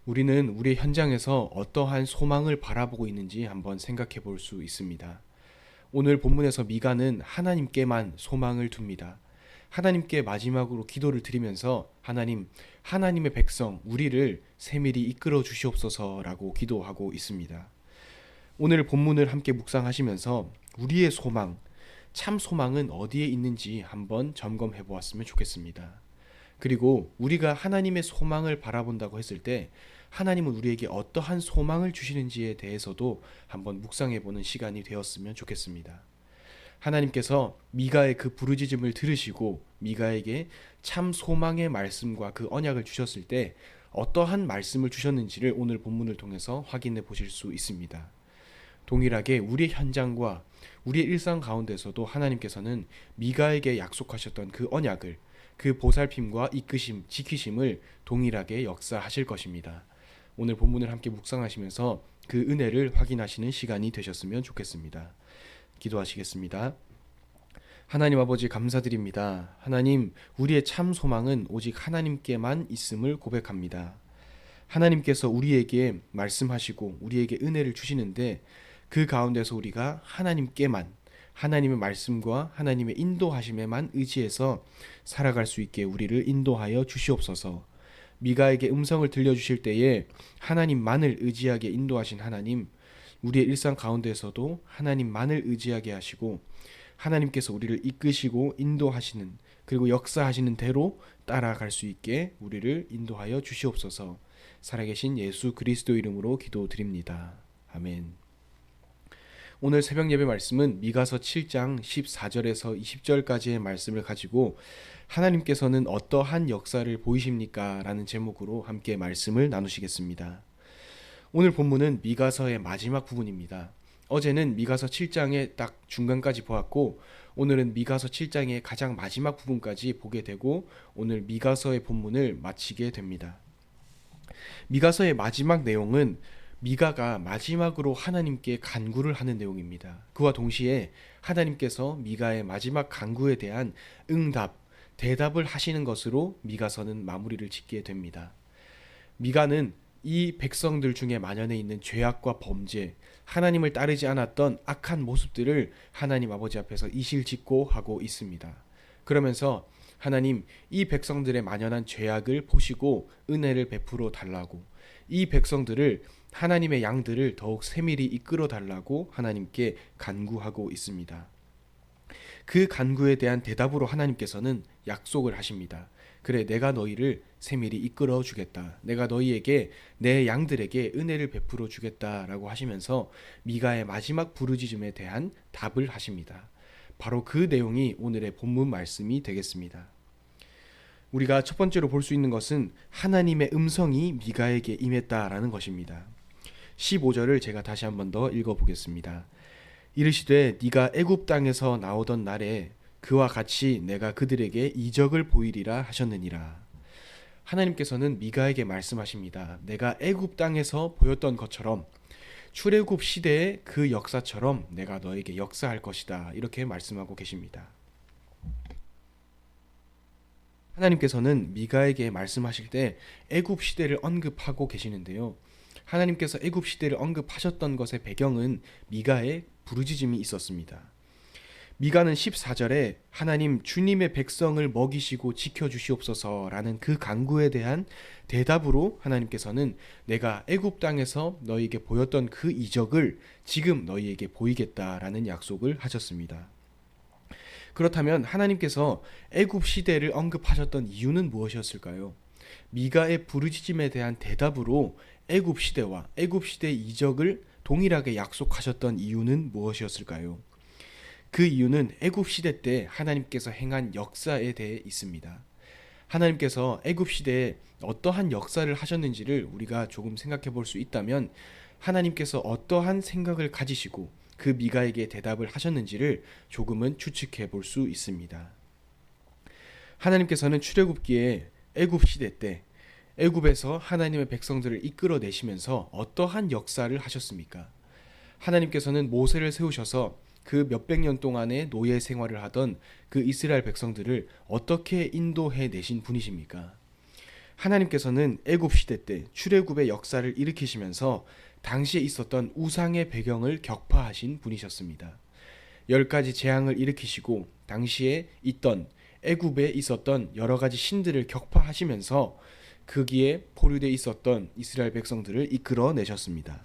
우리는 우리 현장에서 어떠한 소망을 바라보고 있는지 한번 생각해 볼 수 있습니다. 오늘 본문에서 미가는 하나님께만 소망을 둡니다. 하나님께 마지막으로 기도를 드리면서 하나님의 백성, 우리를 세밀히 이끌어 주시옵소서라고 기도하고 있습니다. 오늘 본문을 함께 묵상하시면서 우리의 소망, 참 소망은 어디에 있는지 한번 점검해 보았으면 좋겠습니다. 그리고 우리가 하나님의 소망을 바라본다고 했을 때 하나님은 우리에게 어떠한 소망을 주시는지에 대해서도 한번 묵상해 보는 시간이 되었으면 좋겠습니다. 하나님께서 미가의 그 부르짖음을 들으시고 미가에게 참 소망의 말씀과 그 언약을 주셨을 때 어떠한 말씀을 주셨는지를 오늘 본문을 통해서 확인해 보실 수 있습니다. 동일하게 우리의 현장과 우리의 일상 가운데서도 하나님께서는 미가에게 약속하셨던 그 언약을, 그 보살핌과 이끄심, 지키심을 동일하게 역사하실 것입니다. 오늘 본문을 함께 묵상하시면서 그 은혜를 확인하시는 시간이 되셨으면 좋겠습니다. 기도하시겠습니다. 하나님 아버지 감사드립니다. 하나님, 우리의 참 소망은 오직 하나님께만 있음을 고백합니다. 하나님께서 우리에게 말씀하시고 우리에게 은혜를 주시는데 그 가운데서 우리가 하나님의 말씀과 하나님의 인도하심에만 의지해서 살아갈 수 있게 우리를 인도하여 주시옵소서. 미가에게 음성을 들려주실 때에 하나님만을 의지하게 인도하신 하나님, 우리의 일상 가운데서도 하나님만을 의지하게 하시고 하나님께서 우리를 이끄시고 인도하시는, 그리고 역사하시는 대로 따라갈 수 있게 우리를 인도하여 주시옵소서. 살아계신 예수 그리스도 이름으로 기도드립니다. 아멘. 오늘 새벽 예배 말씀은 미가서 7장 14절에서 20절까지의 말씀을 가지고 하나님께서는 어떠한 역사를 보이십니까? 라는 제목으로 함께 말씀을 나누시겠습니다. 오늘 본문은 미가서의 마지막 부분입니다. 어제는 미가서 7장의 딱 중간까지 보았고 오늘은 미가서 7장의 가장 마지막 부분까지 보게 되고 오늘 미가서의 본문을 마치게 됩니다. 미가서의 마지막 내용은 미가가 마지막으로 하나님께 간구를 하는 내용입니다. 그와 동시에 하나님께서 미가의 마지막 간구에 대한 대답을 하시는 것으로 미가서는 마무리를 짓게 됩니다. 미가는 이 백성들 중에 만연해 있는 죄악과 범죄, 하나님을 따르지 않았던 악한 모습들을 하나님 아버지 앞에서 이실직고 하고 있습니다. 그러면서 하나님, 이 백성들의 만연한 죄악을 보시고 은혜를 베풀어 달라고, 이 백성들을, 하나님의 양들을 더욱 세밀히 이끌어 달라고 하나님께 간구하고 있습니다. 그 간구에 대한 대답으로 하나님께서는 약속을 하십니다. 그래, 내가 너희를 세밀히 이끌어 주겠다. 내가 너희에게, 내 양들에게 은혜를 베풀어 주겠다라고 하시면서 미가의 마지막 부르짖음에 대한 답을 하십니다. 바로 그 내용이 오늘의 본문 말씀이 되겠습니다. 우리가 첫 번째로 볼 수 있는 것은 하나님의 음성이 미가에게 임했다라는 것입니다. 15절을 제가 다시 한 번 더 읽어보겠습니다. 이르시되 네가 애굽 땅에서 나오던 날에 그와 같이 내가 그들에게 이적을 보이리라 하셨느니라. 하나님께서는 미가에게 말씀하십니다. 내가 애굽 땅에서 보였던 것처럼, 출애굽 시대의 그 역사처럼 내가 너에게 역사할 것이다. 이렇게 말씀하고 계십니다. 하나님께서는 미가에게 말씀하실 때 애굽 시대를 언급하고 계시는데요. 하나님께서 애굽 시대를 언급하셨던 것의 배경은 미가의 부르짖음이 있었습니다. 미가는 14절에 하나님, 주님의 백성을 먹이시고 지켜주시옵소서라는 그 간구에 대한 대답으로 하나님께서는 내가 애굽 땅에서 너희에게 보였던 그 이적을 지금 너희에게 보이겠다라는 약속을 하셨습니다. 그렇다면 하나님께서 애굽 시대를 언급하셨던 이유는 무엇이었을까요? 미가의 부르짖음에 대한 대답으로 애굽 시대와 애굽 시대의 이적을 동일하게 약속하셨던 이유는 무엇이었을까요? 그 이유는 애굽 시대 때 하나님께서 행한 역사에 대해 있습니다. 하나님께서 애굽 시대에 어떠한 역사를 하셨는지를 우리가 조금 생각해 볼 수 있다면 하나님께서 어떠한 생각을 가지시고 그 미가에게 대답을 하셨는지를 조금은 추측해 볼 수 있습니다. 하나님께서는 출애굽기에 애굽 시대 때 애굽에서 하나님의 백성들을 이끌어내시면서 어떠한 역사를 하셨습니까? 하나님께서는 모세를 세우셔서 그 몇백 년 동안의 노예 생활을 하던 그 이스라엘 백성들을 어떻게 인도해 내신 분이십니까? 하나님께서는 애굽 시대 때 출애굽의 역사를 일으키시면서 당시에 있었던 우상의 배경을 격파하신 분이셨습니다. 10가지 재앙을 일으키시고 당시에 있던 애굽에 있었던 여러 가지 신들을 격파하시면서 거기에 포류되어 있었던 이스라엘 백성들을 이끌어내셨습니다.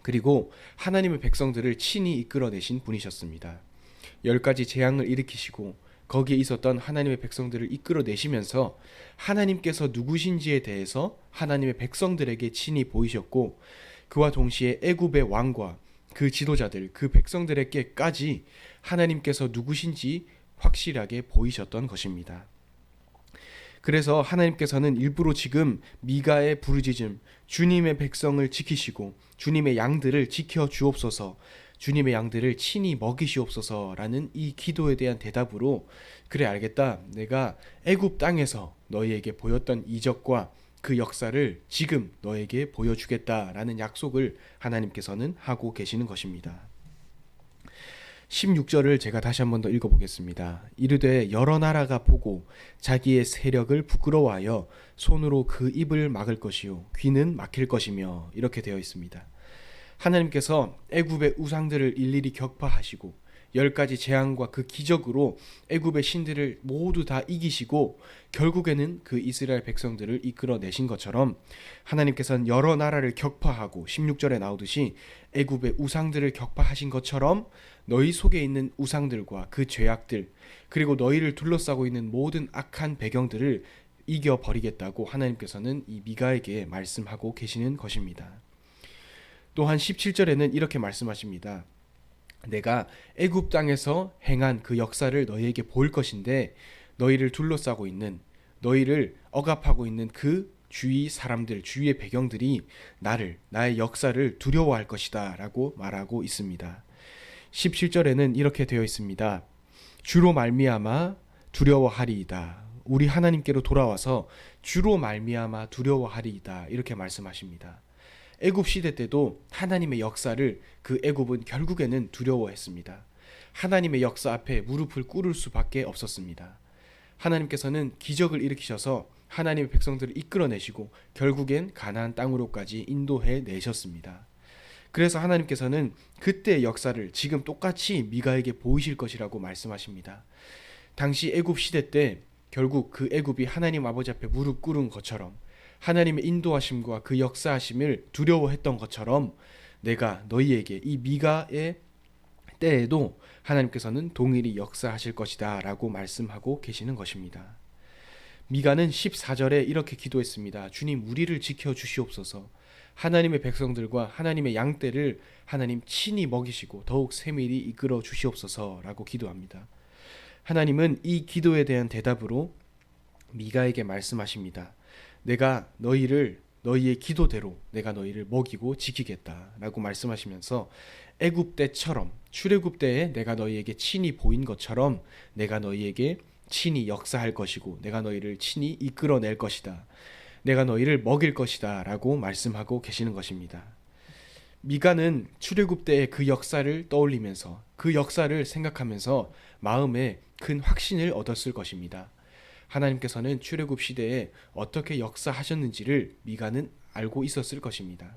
그리고 하나님의 백성들을 친히 이끌어내신 분이셨습니다. 10가지 재앙을 일으키시고 거기에 있었던 하나님의 백성들을 이끌어내시면서 하나님께서 누구신지에 대해서 하나님의 백성들에게 친히 보이셨고, 그와 동시에 애굽의 왕과 그 지도자들, 그 백성들에게까지 하나님께서 누구신지 확실하게 보이셨던 것입니다. 그래서 하나님께서는 일부러 지금 미가의 부르짖음, 주님의 백성을 지키시고 주님의 양들을 지켜 주옵소서, 주님의 양들을 친히 먹이시옵소서라는 이 기도에 대한 대답으로, 그래 알겠다, 내가 애굽 땅에서 너희에게 보였던 이적과 그 역사를 지금 너에게 보여주겠다라는 약속을 하나님께서는 하고 계시는 것입니다. 16절을 제가 다시 한 번 더 읽어보겠습니다. 이르되 여러 나라가 보고 자기의 세력을 부끄러워하여 손으로 그 입을 막을 것이요 귀는 막힐 것이며, 이렇게 되어 있습니다. 하나님께서 애굽의 우상들을 일일이 격파하시고 10가지 재앙과 그 기적으로 애굽의 신들을 모두 다 이기시고 결국에는 그 이스라엘 백성들을 이끌어내신 것처럼, 하나님께서는 여러 나라를 격파하고 16절에 나오듯이 애굽의 우상들을 격파하신 것처럼 너희 속에 있는 우상들과 그 죄악들, 그리고 너희를 둘러싸고 있는 모든 악한 배경들을 이겨버리겠다고 하나님께서는 이 미가에게 말씀하고 계시는 것입니다. 또한 17절에는 이렇게 말씀하십니다. 내가 애굽 땅에서 행한 그 역사를 너희에게 보일 것인데, 너희를 둘러싸고 있는, 너희를 억압하고 있는 그 주위 사람들, 주위의 배경들이 나의 역사를 두려워할 것이다 라고 말하고 있습니다. 17절에는 이렇게 되어 있습니다. 주로 말미암아 두려워하리이다. 우리 하나님께로 돌아와서 주로 말미암아 두려워하리이다, 이렇게 말씀하십니다. 애굽 시대 때도 하나님의 역사를 그 애굽은 결국에는 두려워했습니다. 하나님의 역사 앞에 무릎을 꿇을 수밖에 없었습니다. 하나님께서는 기적을 일으키셔서 하나님의 백성들을 이끌어내시고 결국엔 가나안 땅으로까지 인도해 내셨습니다. 그래서 하나님께서는 그때의 역사를 지금 똑같이 미가에게 보이실 것이라고 말씀하십니다. 당시 애굽 시대 때 결국 그 애굽이 하나님 아버지 앞에 무릎 꿇은 것처럼, 하나님의 인도하심과 그 역사하심을 두려워했던 것처럼, 내가 너희에게 이 미가의 때에도 하나님께서는 동일히 역사하실 것이다 라고 말씀하고 계시는 것입니다. 미가는 14절에 이렇게 기도했습니다. 주님, 우리를 지켜 주시옵소서. 하나님의 백성들과 하나님의 양떼를 하나님 친히 먹이시고 더욱 세밀히 이끌어 주시옵소서 라고 기도합니다. 하나님은 이 기도에 대한 대답으로 미가에게 말씀하십니다. 내가 너희의 기도대로 내가 너희를 먹이고 지키겠다 라고 말씀하시면서, 애굽 때처럼 출애굽 때에 내가 너희에게 친히 보인 것처럼 내가 너희에게 친히 역사할 것이고 내가 너희를 친히 이끌어낼 것이다, 내가 너희를 먹일 것이다 라고 말씀하고 계시는 것입니다. 미가는 출애굽 때의 그 역사를 떠올리면서, 그 역사를 생각하면서 마음에 큰 확신을 얻었을 것입니다. 하나님께서는 출애굽 시대에 어떻게 역사하셨는지를 미가는 알고 있었을 것입니다.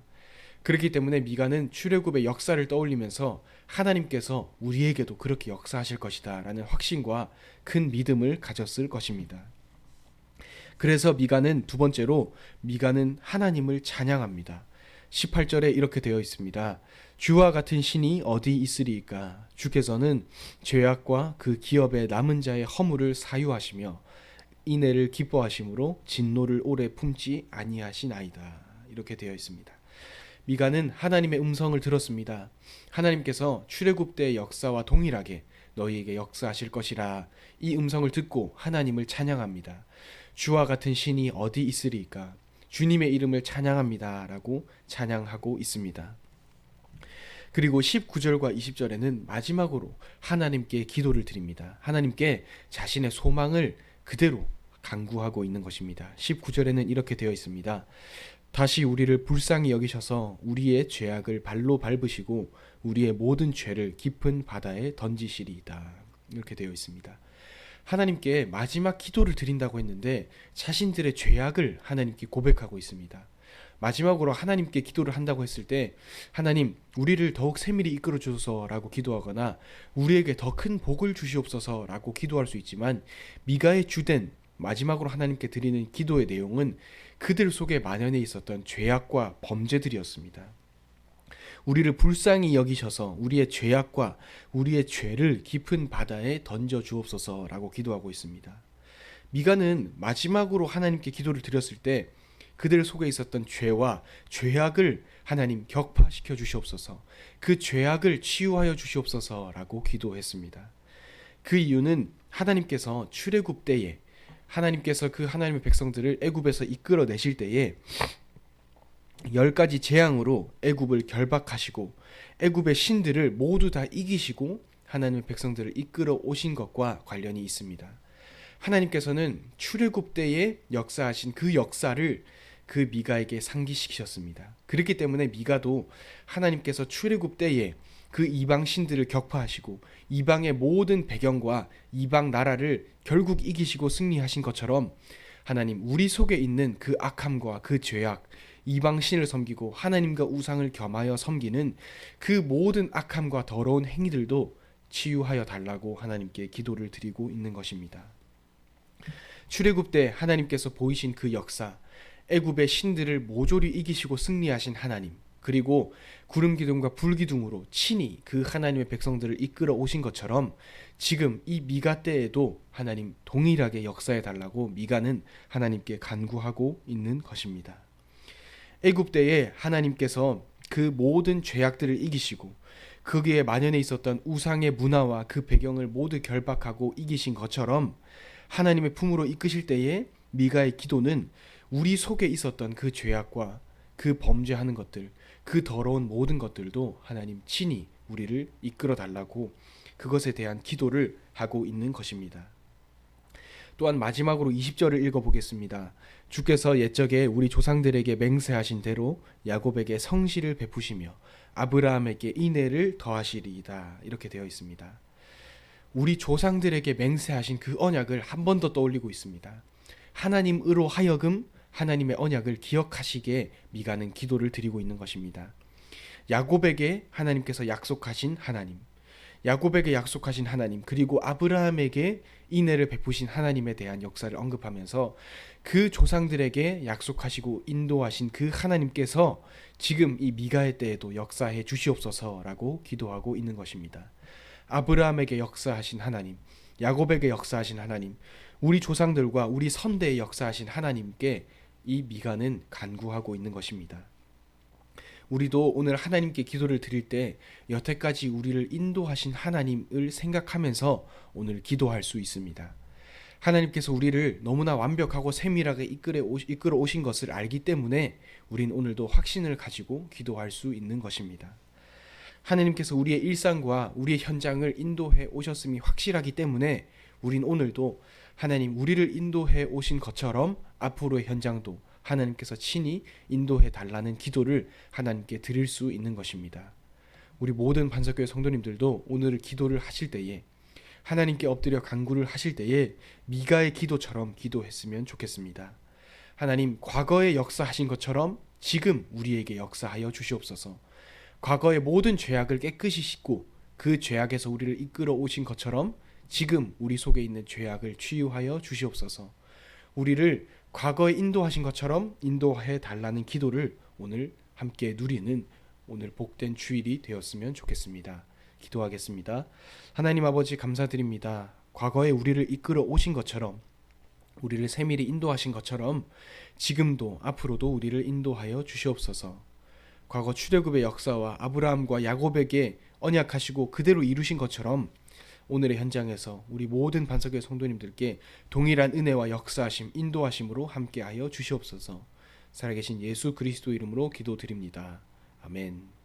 그렇기 때문에 미가는 출애굽의 역사를 떠올리면서 하나님께서 우리에게도 그렇게 역사하실 것이다 라는 확신과 큰 믿음을 가졌을 것입니다. 그래서 미가는 두 번째로, 미가는 하나님을 찬양합니다. 18절에 이렇게 되어 있습니다. 주와 같은 신이 어디 있으리이까? 주께서는 죄악과 그 기업의 남은 자의 허물을 사유하시며 인애를 기뻐하심으로 진노를 오래 품지 아니하시나이다. 이렇게 되어 있습니다. 미가는 하나님의 음성을 들었습니다. 하나님께서 출애굽 때의 역사와 동일하게 너희에게 역사하실 것이라, 이 음성을 듣고 하나님을 찬양합니다. 주와 같은 신이 어디 있으리이까? 주님의 이름을 찬양합니다 라고 찬양하고 있습니다. 그리고 19절과 20절에는 마지막으로 하나님께 기도를 드립니다. 하나님께 자신의 소망을 그대로 간구하고 있는 것입니다. 19절에는 이렇게 되어 있습니다. 다시 우리를 불쌍히 여기셔서 우리의 죄악을 발로 밟으시고 우리의 모든 죄를 깊은 바다에 던지시리이다. 이렇게 되어 있습니다. 하나님께 마지막 기도를 드린다고 했는데 자신들의 죄악을 하나님께 고백하고 있습니다. 마지막으로 하나님께 기도를 한다고 했을 때 하나님 우리를 더욱 세밀히 이끌어 주소서라고 기도하거나 우리에게 더 큰 복을 주시옵소서라고 기도할 수 있지만 미가의 주된 마지막으로 하나님께 드리는 기도의 내용은 그들 속에 만연해 있었던 죄악과 범죄들이었습니다. 우리를 불쌍히 여기셔서 우리의 죄악과 우리의 죄를 깊은 바다에 던져 주옵소서라고 기도하고 있습니다. 미가는 마지막으로 하나님께 기도를 드렸을 때 그들 속에 있었던 죄와 죄악을 하나님 격파시켜 주시옵소서, 그 죄악을 치유하여 주시옵소서라고 기도했습니다. 그 이유는 하나님께서 출애굽 때에 하나님께서 그 하나님의 백성들을 애굽에서 이끌어내실 때에 10가지 재앙으로 애굽을 결박하시고 애굽의 신들을 모두 다 이기시고 하나님의 백성들을 이끌어 오신 것과 관련이 있습니다. 하나님께서는 출애굽 때에 역사하신 그 역사를 그 미가에게 상기시키셨습니다. 그렇기 때문에 미가도 하나님께서 출애굽 때에 그 이방 신들을 격파하시고 이방의 모든 배경과 이방 나라를 결국 이기시고 승리하신 것처럼 하나님 우리 속에 있는 그 악함과 그 죄악, 이방 신을 섬기고 하나님과 우상을 겸하여 섬기는 그 모든 악함과 더러운 행위들도 치유하여 달라고 하나님께 기도를 드리고 있는 것입니다. 출애굽 때 하나님께서 보이신 그 역사, 애굽의 신들을 모조리 이기시고 승리하신 하나님, 그리고 구름 기둥과 불 기둥으로 친히 그 하나님의 백성들을 이끌어 오신 것처럼 지금 이 미가 때에도 하나님 동일하게 역사해 달라고 미가는 하나님께 간구하고 있는 것입니다. 애굽 때에 하나님께서 그 모든 죄악들을 이기시고 거기에 만연해 있었던 우상의 문화와 그 배경을 모두 결박하고 이기신 것처럼 하나님의 품으로 이끄실 때에 미가의 기도는 우리 속에 있었던 그 죄악과 그 범죄하는 것들, 그 더러운 모든 것들도 하나님 친히 우리를 이끌어 달라고 그것에 대한 기도를 하고 있는 것입니다. 또한 마지막으로 20절을 읽어보겠습니다. 주께서 옛적에 우리 조상들에게 맹세하신 대로 야곱에게 성실을 베푸시며 아브라함에게 인애를 더하시리이다. 이렇게 되어 있습니다. 우리 조상들에게 맹세하신 그 언약을 한 번 더 떠올리고 있습니다. 하나님으로 하여금 하나님의 언약을 기억하시게 미가는 기도를 드리고 있는 것입니다. 야곱에게 하나님께서 약속하신 하나님, 야곱에게 약속하신 하나님, 그리고 아브라함에게 인애를 베푸신 하나님에 대한 역사를 언급하면서 그 조상들에게 약속하시고 인도하신 그 하나님께서 지금 이 미가의 때에도 역사해 주시옵소서라고 기도하고 있는 것입니다. 아브라함에게 역사하신 하나님, 야곱에게 역사하신 하나님, 우리 조상들과 우리 선대에 역사하신 하나님께 이 미가는 간구하고 있는 것입니다. 우리도 오늘 하나님께 기도를 드릴 때 여태까지 우리를 인도하신 하나님을 생각하면서 오늘 기도할 수 있습니다. 하나님께서 우리를 너무나 완벽하고 세밀하게 이끌어 오신 것을 알기 때문에 우린 오늘도 확신을 가지고 기도할 수 있는 것입니다. 하나님께서 우리의 일상과 우리의 현장을 인도해 오셨음이 확실하기 때문에 우린 오늘도 하나님 우리를 인도해 오신 것처럼 앞으로의 현장도 하나님께서 친히 인도해 달라는 기도를 하나님께 드릴 수 있는 것입니다. 우리 모든 반석교회 성도님들도 오늘 기도를 하실 때에 하나님께 엎드려 간구를 하실 때에 미가의 기도처럼 기도했으면 좋겠습니다. 하나님 과거에 역사하신 것처럼 지금 우리에게 역사하여 주시옵소서. 과거의 모든 죄악을 깨끗이 씻고 그 죄악에서 우리를 이끌어 오신 것처럼 지금 우리 속에 있는 죄악을 치유하여 주시옵소서. 우리를 과거에 인도하신 것처럼 인도해 달라는 기도를 오늘 함께 누리는 오늘 복된 주일이 되었으면 좋겠습니다. 기도하겠습니다. 하나님 아버지 감사드립니다. 과거에 우리를 이끌어 오신 것처럼 우리를 세밀히 인도하신 것처럼 지금도 앞으로도 우리를 인도하여 주시옵소서. 과거 출애굽의 역사와 아브라함과 야곱에게 언약하시고 그대로 이루신 것처럼 오늘의 현장에서 우리 모든 반석의 성도님들께 동일한 은혜와 역사하심, 인도하심으로 함께하여 주시옵소서. 살아계신 예수 그리스도 이름으로 기도드립니다. 아멘.